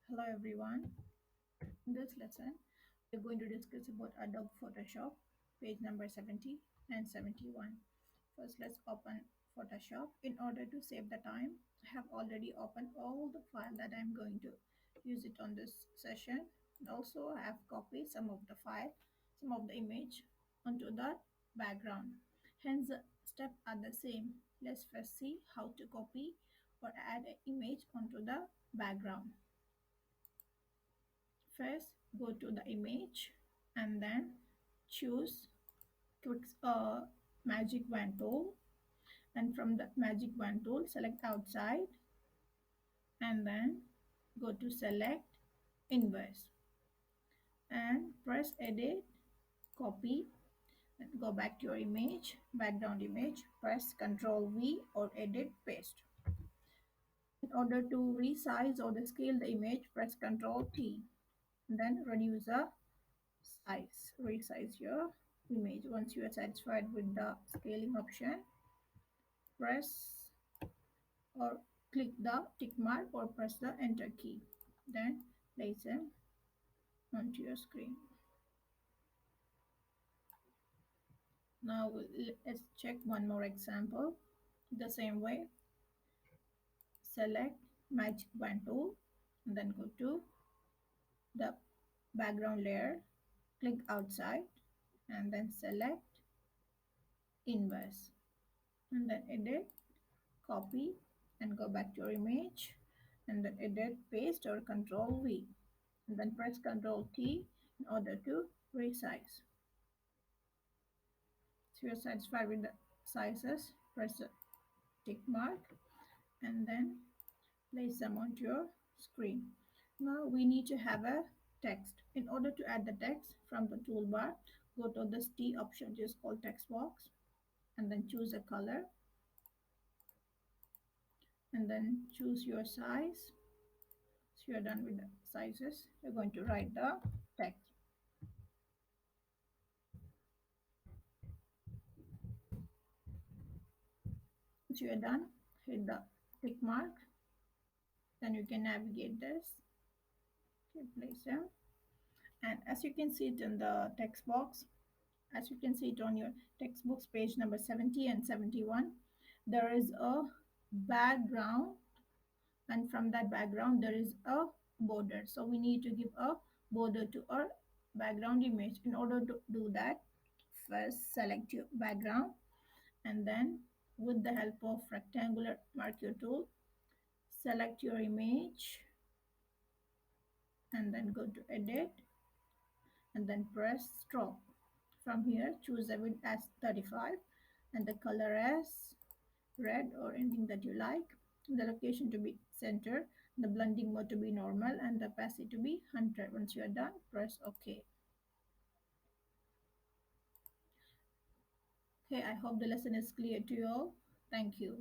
Hello everyone. In this lesson, we're going to discuss about Adobe Photoshop, page number 70 and 71. First, let's open Photoshop. In order to save the time, I have already opened all the file that I'm going to use it on this session. And also, I have copied some of the file, some of the image onto the background. Hence, the steps are the same. Let's first see how to copy or add an image onto the background. First, go to the image and then choose click magic wand tool, and from the magic wand tool select outside and then go to select inverse and press edit, copy, and go back to your image, background image, press Ctrl V or edit paste. In order to resize or the scale the image, press Ctrl T, and then reduce the resize your image. Once you are satisfied with the scaling option, press or click the tick mark or press the enter key, then place them onto your screen. Now let's check one more example. The same way, select magic wand tool and then go to the background layer, click outside and then select inverse and then edit, copy, and go back to your image and then edit, paste or Control V and then press Control T in order to resize. So you're satisfied with the sizes, press the tick mark and then place them onto your screen. Now we need to have a text. In order to add the text from the toolbar, go to this T option, which is called text box, and then choose a color and then choose your size. So you're done with the sizes. You're going to write the text. Once you're done, hit the tick mark. Then you can navigate this. Okay, place them. And as you can see it in the text box, as you can see it on your textbooks, page number 70 and 71, there is a background, and from that background there is a border. So we need to give a border to our background image. In order to do that, first select your background and then with the help of rectangular marquee tool, select your image and then go to edit and then press stroke. From here choose a width as 35 and the color as red or anything that you like, the location to be center, the blending mode to be normal and the opacity to be 100. Once you are done, press OK. Okay, I hope the lesson is clear to you all. Thank you.